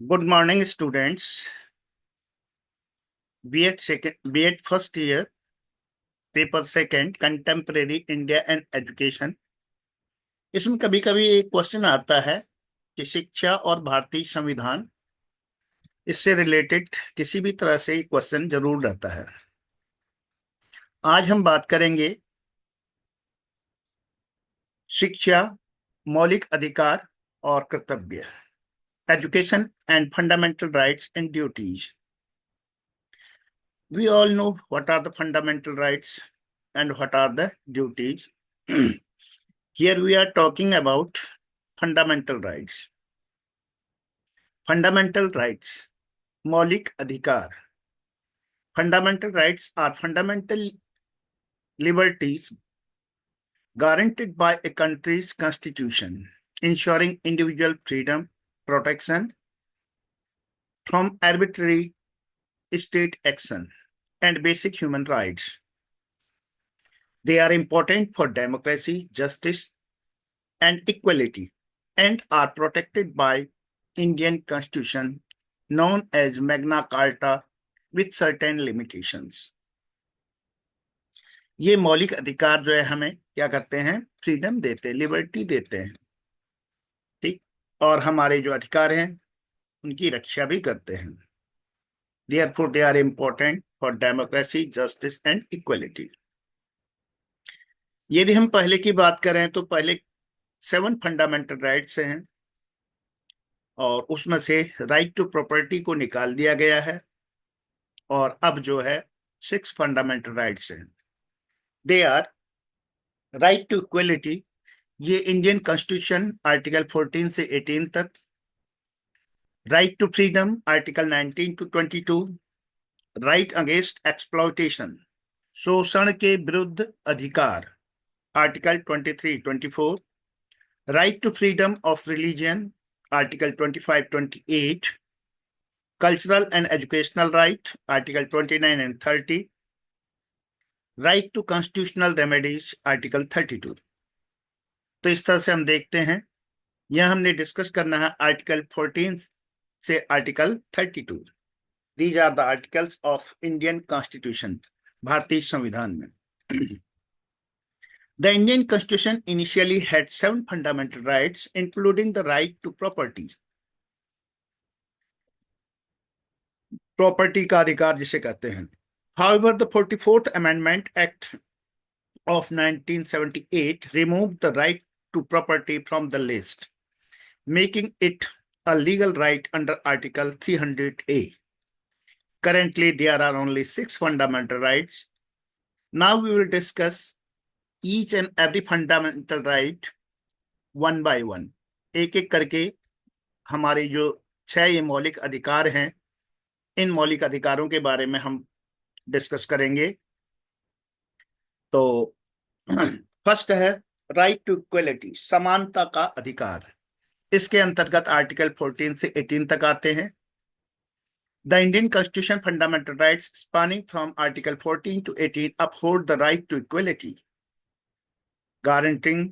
Good morning, students. B.Ed first year, paper second, contemporary India and education. इसमें कभी कभी एक क्वेश्चन आता है कि शिक्षा और भारतीय संविधान, इससे रिलेटेड किसी भी तरह से क्वेश्चन जरूर रहता है। आज हम बात करेंगे शिक्षा, मौलिक अधिकार और कर्तव्य, education and fundamental rights and duties. We all know what are the fundamental rights and what are the duties. Here we are talking about fundamental rights. Fundamental rights, मौलिक अधिकार. Fundamental rights are fundamental liberties guaranteed by a country's constitution, ensuring individual freedom, protection from arbitrary state action, and basic human rights. They are important for democracy, justice, and equality, and are protected by Indian Constitution known as Magna Carta with certain limitations. ये मौलिक अधिकार जो है हमें क्या करते हैं, freedom देते हैं, लिबर्टी देते हैं, ठीक, और हमारे जो अधिकार हैं उनकी रक्षा भी करते हैं। Therefore, they are important for democracy, justice and equality. यदि हम पहले की बात करें तो पहले 7 फंडामेंटल राइट्स हैं और उसमें से राइट टू प्रॉपर्टी को निकाल दिया गया है और अब जो है 6 फंडामेंटल राइट्स हैं। They are right to equality, ये इंडियन कॉन्स्टिट्यूशन आर्टिकल 14 से 18 तक। Right to freedom article 19 to 22। Right against exploitation, शोषण के विरुद्ध अधिकार, article 23-24। Right to freedom of religion, article 25-28। Cultural and educational right, article 29 and 30। Right to constitutional remedies, article 32। तो इस तरह से हम देखते हैं, यह हमने डिस्कस करना है आर्टिकल 14 से article 32। These are the articles of Indian constitution, भारतीय संविधान में। The Indian Constitution initially had 7 fundamental rights, including the right to property. Property का अधिकार जिसे कहते हैं। However, the 44th Amendment Act of 1978 removed the right to property from the list, making it a legal right under Article 300A. Currently, there are only 6 fundamental rights. Now we will discuss each and every fundamental right one by one. एक एक करके हमारे जो 6 ये मौलिक अधिकार हैं, इन मौलिक अधिकारों के बारे में हम डिस्कस करेंगे। तो फर्स्ट है राइट टू इक्वलिटी, समानता का अधिकार। इसके अंतर्गत आर्टिकल 14 से 18 तक आते हैं। The Indian Constitution fundamental rights spanning from Article 14 to 18 uphold the right to equality, guaranteeing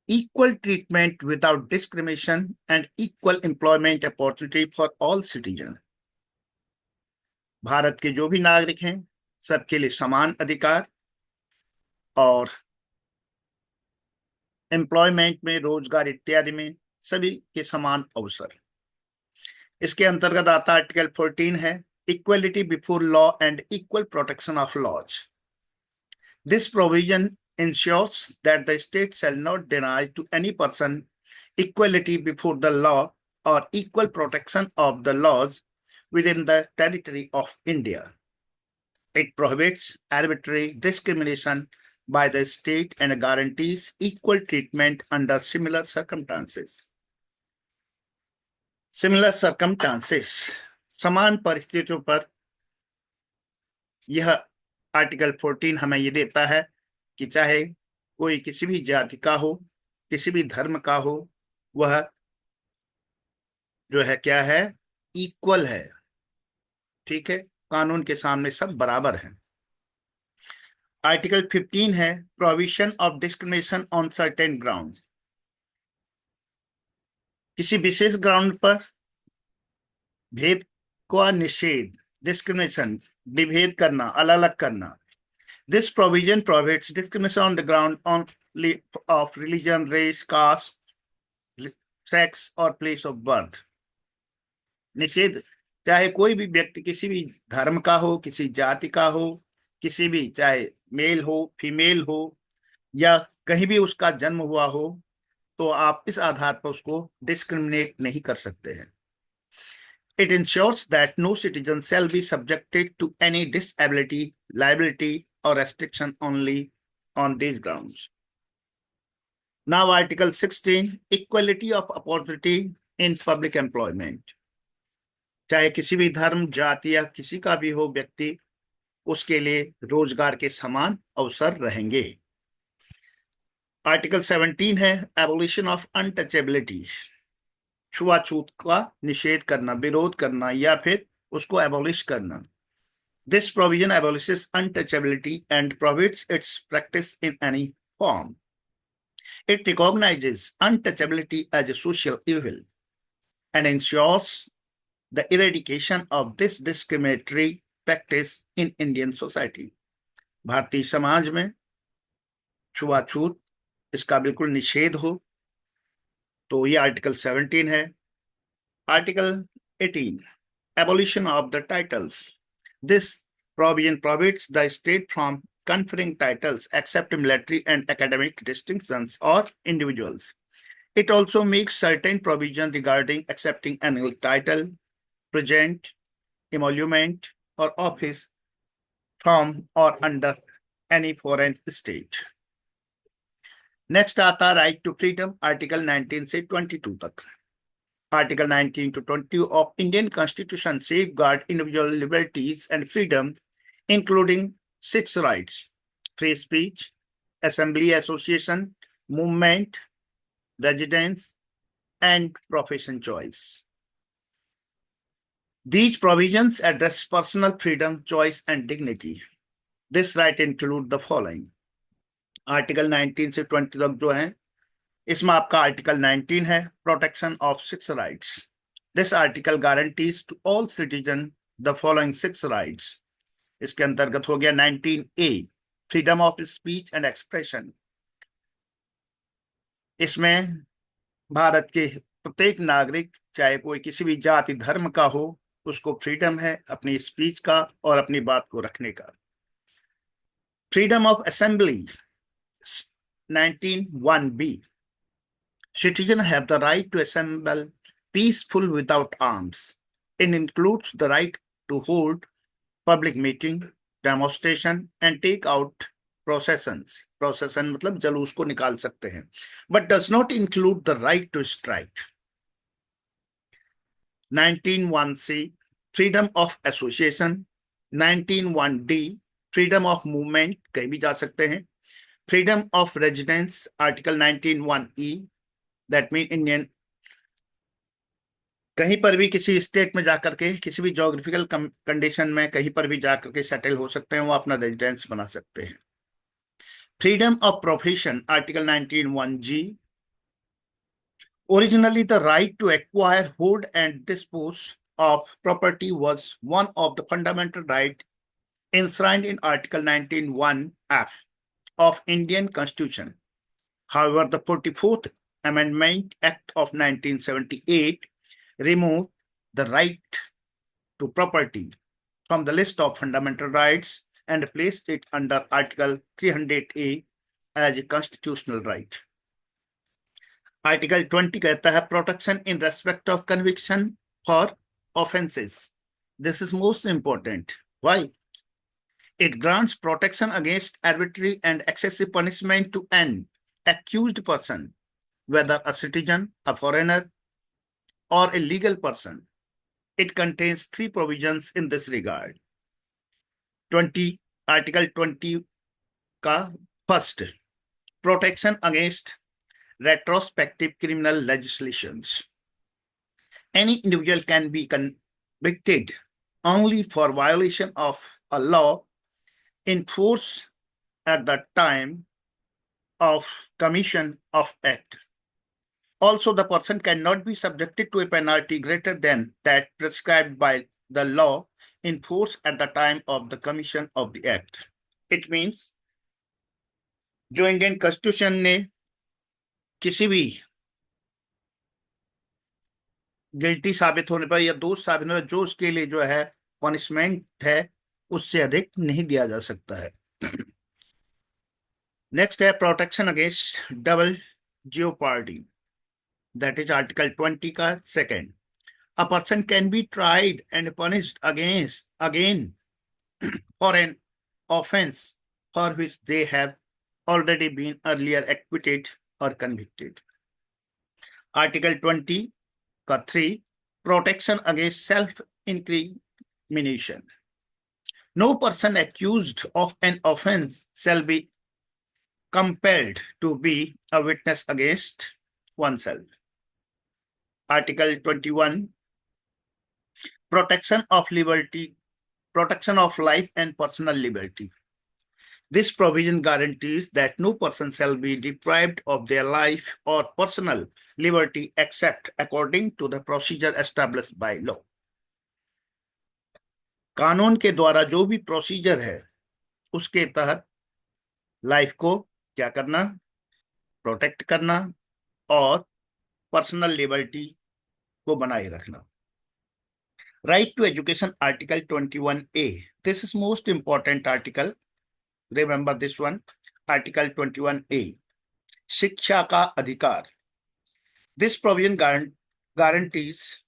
equal treatment without discrimination and equal employment opportunity for all citizens. Bharat के जो भी नागरिक हैं सबके लिए समान अधिकार और एम्प्लॉयमेंट में, रोजगार इत्यादि में सभी के समान अवसर। इसके अंतर्गत आता आर्टिकल 14 है equality before law and equal protection of laws. This provision ensures that the state shall not deny to any person equality before the law or equal protection of the laws within the territory of India. It prohibits arbitrary discrimination by the state and guarantees equal treatment under similar circumstances. Similar circumstances, समान परिस्थितियों पर यह article 14 हमें ये देता है कि चाहे कोई किसी भी जाति का हो, किसी भी धर्म का हो, वह जो है क्या है, इक्वल है, ठीक है, कानून के सामने सब बराबर हैं। आर्टिकल 15 है provision of discrimination on certain ground, किसी विशेष ग्राउंड पर भेद का निषेध, डिस्क्रिमिनेशन, विभेद करना, अलग अलग करना। This provision prohibits discrimination on the ground only of religion, race, caste, sex और place of birth। निषेध, चाहे कोई भी व्यक्ति किसी भी धर्म का हो, किसी जाति का हो, किसी भी, चाहे मेल हो, फीमेल हो, या कहीं भी उसका जन्म हुआ हो, तो आप इस आधार पर उसको डिस्क्रिमिनेट नहीं कर सकते हैं। It ensures that no citizen shall be subjected to any disability, liability, or restriction only on these grounds. Now, Article 16, Equality of Opportunity in Public Employment. चाहे किसी भी धर्म, जाति या किसी का भी हो व्यक्ति, उसके लिए रोजगार के समान अवसर रहेंगे। आर्टिकल 17 है एबोलिशन ऑफ अनटचेबिलिटी, छुआछूत का निषेध करना, विरोध करना या फिर उसको एबोलिश करना। This provision abolishes untouchability and prohibits its practice in any form. It recognizes untouchability as a social evil and ensures the eradication of this discriminatory practice in Indian society. Bharatiya Samaj में छुआछूत इसका बिल्कुल निषेध हो, तो ये आर्टिकल 17 है। Article 18, abolition of the titles. This provision prohibits the state from conferring titles except military and academic distinctions or individuals. It also makes certain provisions regarding accepting annual title, present, emolument, or office from or under any foreign state. Next आता right to freedom, article 19 से 22 तक। Article 19 to 20 of Indian Constitution safeguard individual liberties and freedom, including 6 rights: free speech, assembly, association, movement, residence, and profession choice. These provisions address personal freedom, choice, and dignity. This right include the following. Article 19 से 20 तक जो है, इसमें आपका article 19 है protection of 6 rights. This article guarantees to all citizen the following 6 rights. इसके अंतर्गत हो गया 19A, freedom of speech and expression. इसमें भारत के प्रत्येक नागरिक, चाहे कोई किसी भी जाति धर्म का हो, उसको फ्रीडम है अपनी स्पीच का और अपनी बात को रखने का। Freedom of assembly 19(1)(b). Citizens have the right to assemble peaceful without arms. It includes the right to hold public meeting, demonstration, and take out processions. Procession मतलब जलूस को निकाल सकते हैं, but does not include the right to strike. 19(1)(c), freedom of association. 19(1)(d), freedom of movement, कहीं भी जा सकते हैं। freedom of residence, article 19(1)(e), that mean Indian कहीं पर भी किसी स्टेट में जाकर के, किसी भी जोग्राफिकल कंडीशन में कहीं पर भी जाकर के सेटल हो सकते हैं, वो अपना रेजिडेंस बना सकते हैं। Freedom of profession, article 19(1)(g). Originally the right to acquire, hold and dispose of property was one of the fundamental rights enshrined in Article 19(1)(f) of Indian Constitution. However, the 44th Amendment Act of 1978 removed the right to property from the list of fundamental rights and placed it under Article 300A as a constitutional right. Article 20 कहता है protection in respect of conviction for offenses. This is most important. Why? It grants protection against arbitrary and excessive punishment to an accused person, whether a citizen, a foreigner, or a legal person. It contains 3 provisions in this regard. Article 20 का first, protection against retrospective criminal legislations. Any individual can be convicted only for violation of a law in force at the time of commission of act. Also, the person cannot be subjected to a penalty greater than that prescribed by the law in force at the time of the commission of the act. It means जो Indian constitution ने किसी भी guilty साबित होने पर या दोष साबित होने पर जो उसके लिए जो है पनिशमेंट है उससे अधिक नहीं दिया जा सकता है। नेक्स्ट है protection against double jeopardy, that is article 20 का second. A person can be tried and punished again for an offence for which they have already been earlier acquitted or convicted. Article 20 का 3 protection against self-incrimination. No person accused of an offense shall be compelled to be a witness against oneself. Article 21 protection of liberty, protection of life and personal liberty. This provision guarantees that no person shall be deprived of their life or personal liberty except according to the procedure established by law. कानून के द्वारा जो भी procedure है उसके तहत life को क्या करना, प्रोटेक्ट करना और पर्सनल लिबर्टी को बनाए रखना। Right to education article 21A, this is most important article, Remember this one, Article 21A, शिक्षा का अधिकार. This provision guarantees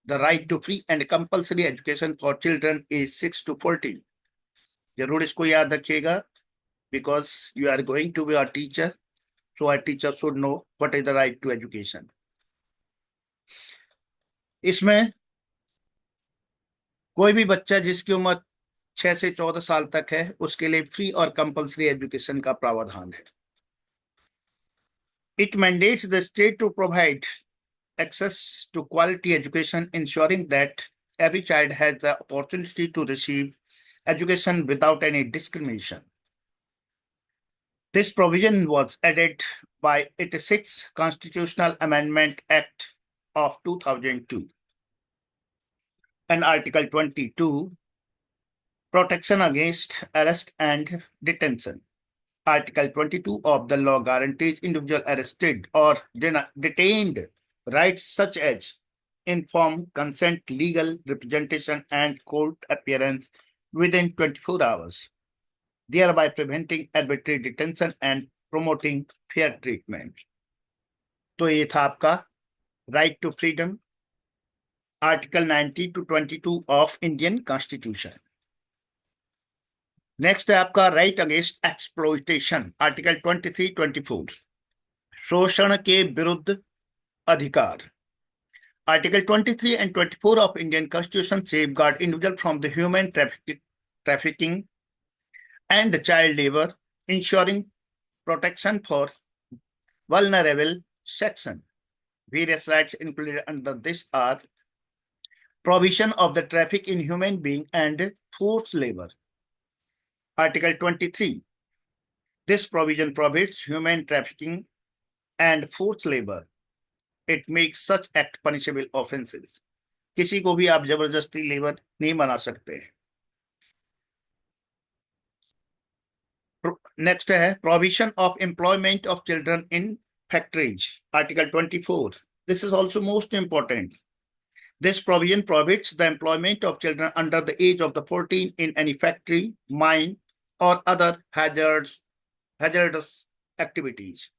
the right to free and compulsory education for children aged 6 to 14. जरूर इसको याद रखिएगा, because you are going to be a teacher, so a teacher should know what is the right to education. इसमें कोई भी बच्चा जिसकी उम्र 6 से 14 साल तक है उसके लिए फ्री और कंपल्सरी एजुकेशन का प्रावधान है। It mandates the state to provide access to quality education, ensuring that every child has the opportunity to receive education without any discrimination. This provision was added by 86th Constitutional Amendment Act of 2002. And Article 22, protection against arrest and detention. Article 22 of the law guarantees individual arrested or detained rights such as informed consent, legal representation, and court appearance within 24 hours, thereby preventing arbitrary detention and promoting fair treatment. तो ये था आपका right to freedom, article 90 to 22 of Indian constitution. Next है आपका right against exploitation, article 23-24, शोषण के विरुद्ध अधिकार। Article 23 and 24 of Indian Constitution safeguard individual from the human trafficking and child labor, ensuring protection for vulnerable section. Various rights included under this are prohibition of the traffic in human being and forced labor. Article 23. This provision prohibits human trafficking and forced labor. It makes such act punishable offenses. किसी को भी आप जबरदस्ती labour नहीं बना सकते हैं। Next है prohibition of employment of children in factories. Article 24. This is also most important. This provision prohibits the employment of children under the age of the 14 in any factory, mine, or other hazardous activities.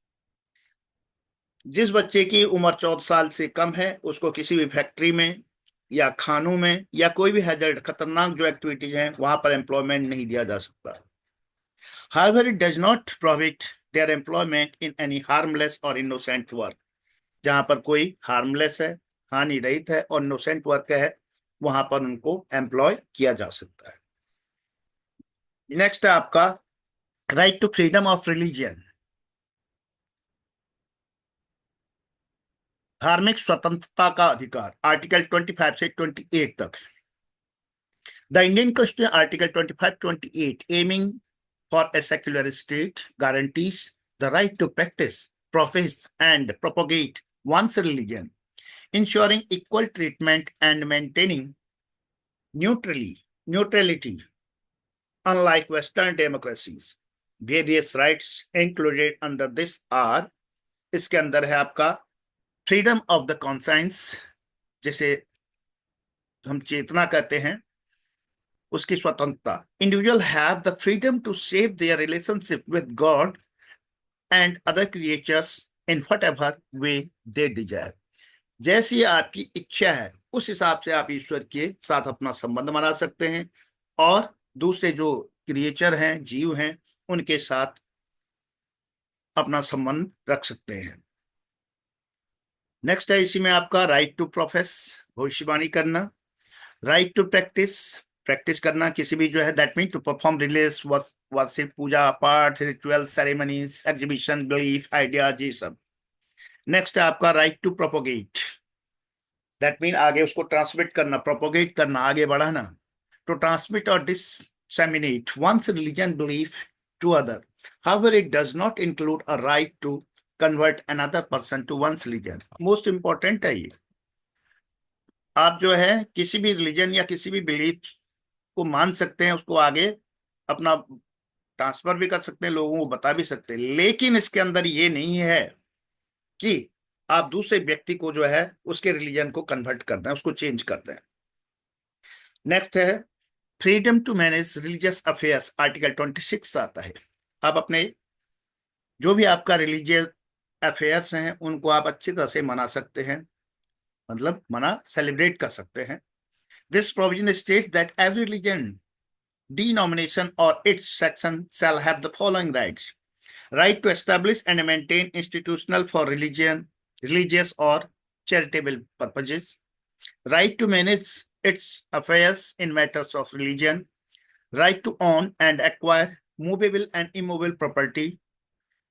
जिस बच्चे की उम्र 14 साल से कम है उसको किसी भी फैक्ट्री में या खानों में या कोई भी हैजर्ड खतरनाक जो एक्टिविटीज हैं वहां पर एम्प्लॉयमेंट नहीं दिया जा सकता। However, it does not prohibit their employment in any harmless or innocent work. जहां पर कोई हार्मलेस है, हानि रहित है और इनोसेंट वर्क है वहां पर उनको एम्प्लॉय किया जा सकता है। नेक्स्ट है आपका right to freedom of religion, धार्मिक स्वतंत्रता का अधिकार। आर्टिकल 25 से 28 तक। The Indian constitution article 25-28 aiming for a secular state guarantees the right to practice profess and propagate one's religion, ensuring equal treatment and maintaining neutrality. Unlike Western democracies, various rights included under this are, इसके अंदर है आपका freedom of the conscience, जिसे हम चेतना कहते हैं, उसकी स्वतंत्रता. Individual have the freedom to shape their relationship with God and other creatures in whatever way they desire. जैसी आपकी इच्छा है उस हिसाब से आप ईश्वर के साथ अपना संबंध बना सकते हैं और दूसरे जो क्रिएचर हैं, जीव हैं, उनके साथ अपना संबंध रख सकते हैं. नेक्स्ट है इसी में आपका राइट टू प्रोफेस, भविष्यवाणी करना. राइट टू प्रैक्टिस करना किसी भी जो है, that mean to perform religious worship, पूजा पाठ, ritual, ceremonies, exhibition, belief, ideas, ये सब. नेक्स्ट है आपका right to propagate, that mean आगे उसको ट्रांसमिट करना, प्रोपोगेट करना, आगे बढ़ाना. टू ट्रांसमिट और disseminate one's religion belief to other. However, it does not include a right to convert another person to one's religion. Most important है ये. आप जो है किसी भी रिलीजन या किसी भी बिलीफ को मान सकते हैं, उसको आगे अपना ट्रांसफर भी कर सकते हैं, लोगों को बता भी सकते हैं, लेकिन इसके अंदर ये नहीं है कि आप दूसरे व्यक्ति को जो है उसके रिलीजन को कन्वर्ट कर दें, उसको चेंज कर दें. नेक्स्ट है freedom to manage religious affairs, article 26 आता है. आप अपने जो भी आपका रिलीजियस अफेयर्स हैं उनको आप अच्छी तरह से मना सकते हैं, मतलब सेलिब्रेट कर सकते हैं. This provision states that every religion, denomination or its section shall have the following rights: right to establish and maintain institutional for religious or charitable purposes, right to manage its affairs in matters of religion, right to own and acquire movable and immovable property,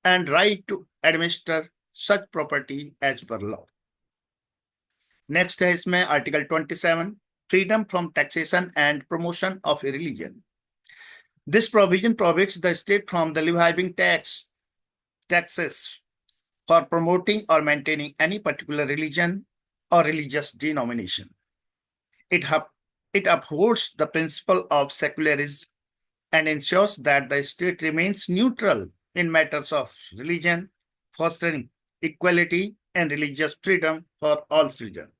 and right to administer such property as per law. Next है इसमें article 27, freedom from taxation and promotion of a religion. This provision prohibits the state from the levying taxes for promoting or maintaining any particular religion or religious denomination. It upholds the principle of secularism and ensures that the state remains neutral in matters of religion, fostering equality and religious freedom for all religions.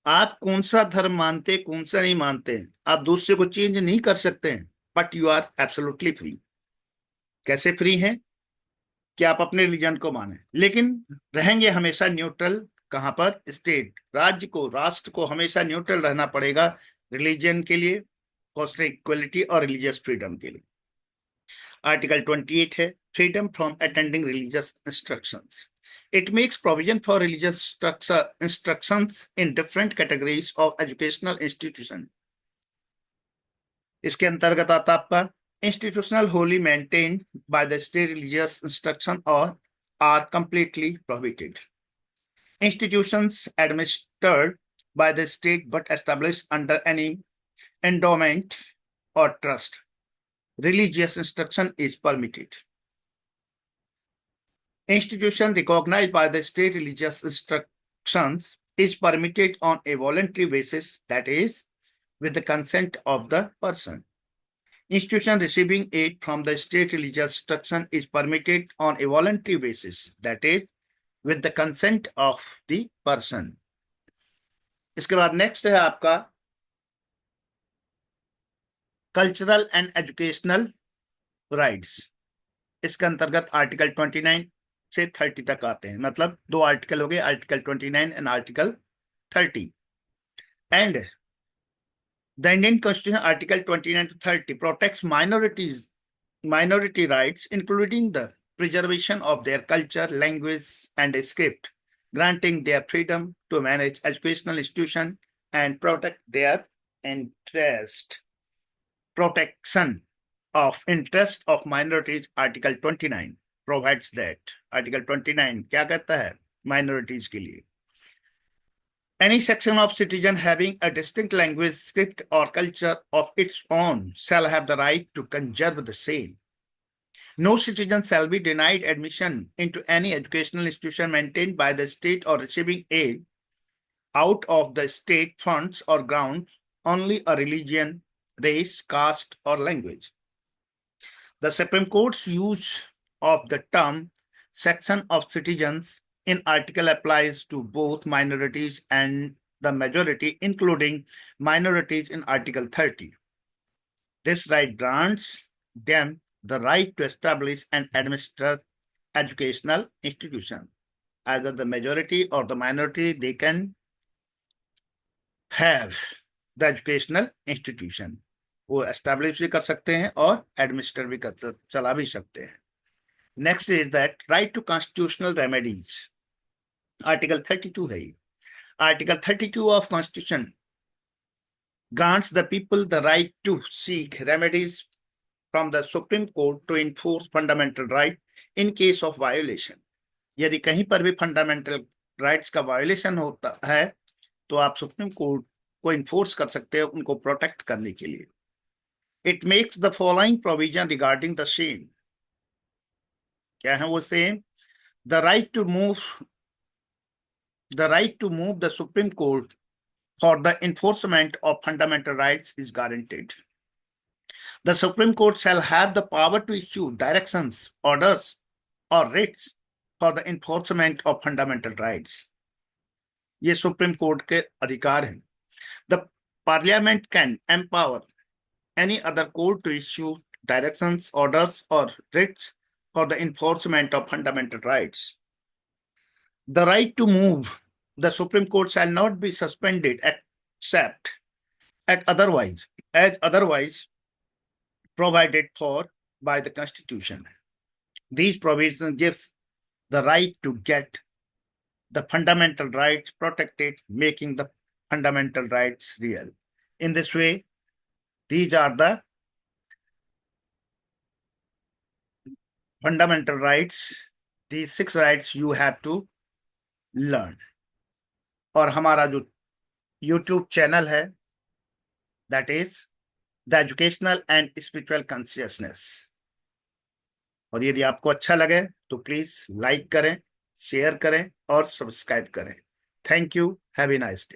आप कौन सा धर्म मानते, कौन सा नहीं मानते, आप दूसरे को चेंज नहीं कर सकते हैं, but you are absolutely free. कैसे फ्री हैं कि आप अपने रिलीजन को माने, लेकिन रहेंगे हमेशा न्यूट्रल. कहां पर? स्टेट, राज्य को, राष्ट्र को हमेशा न्यूट्रल रहना पड़ेगा रिलीजन के लिए, फॉस्टरिंग इक्वलिटी और रिलीजियस फ्रीडम के लिए. आर्टिकल 28 है freedom from attending religious instructions. It makes provision for religious instructions in different categories of educational institution. इसके अंतर्गत आता आपका institutional wholly maintained by the state religious instruction or are completely prohibited. Institutions administered by the state but established under any endowment or trust, religious instruction is permitted. Institution recognized by the state religious instructions is permitted on a voluntary basis, that is, with the consent of the person. Institution receiving aid from the state religious instruction is permitted on a voluntary basis, that is, with the consent of the person. इसके बाद next है आपका cultural and educational rights. इसके अंतर्गत article 29 से 30 तक आते हैं, मतलब दो आर्टिकल हो गए, article 29 and article 30. And the Indian constitution article 29 to 30 protects minority rights, including the preservation of their culture, language, and script, granting their freedom to manage educational institutions and protect their interest. Protection of interest of minorities, Article 29 provides that. Article 29 क्या कहता है minorities के लिए? Any section of citizen having a distinct language, script, or culture of its own shall have the right to conserve the same, No citizen shall be denied admission into any educational institution maintained by the state or receiving aid out of the state funds or grounds only a religion, race, caste, or language. The Supreme Court's use of the term section of citizens in article applies to both minorities and the majority, including minorities in Article 30. This right grants them the right to establish and administer educational institution. Either the majority or the minority, they can have the educational institution. वो establish भी कर सकते हैं और administer भी कर चला भी सकते हैं. Next is that right to constitutional remedies. Article 32 है ये. Article 32 of constitution grants the people the right to seek remedies from the Supreme Court to enforce fundamental right in case of violation. यदि कहीं पर भी fundamental rights का violation होता है तो आप सुप्रीम कोर्ट को इन्फोर्स कर सकते हैं उनको प्रोटेक्ट करने के लिए. It makes the following provision regarding the same. क्या है वो same? The right to move the supreme court for the enforcement of fundamental rights is guaranteed. The Supreme Court shall have the power to issue directions, orders, or writs for the enforcement of fundamental rights. ये supreme court के अधिकार हैं. The Parliament can empower any other court to issue directions, orders, or writs for the enforcement of fundamental rights. The right to move the Supreme Court shall not be suspended except as otherwise provided for by the Constitution. These provisions give the right to get the fundamental rights protected, making the fundamental rights real. In this way, these are the fundamental rights. These 6 rights you have to learn. और हमारा जो YouTube channel है that is the educational and spiritual consciousness. और यदि आपको अच्छा लगे तो प्लीज लाइक करें, शेयर करें और सब्सक्राइब करें. Thank you. Have a nice day.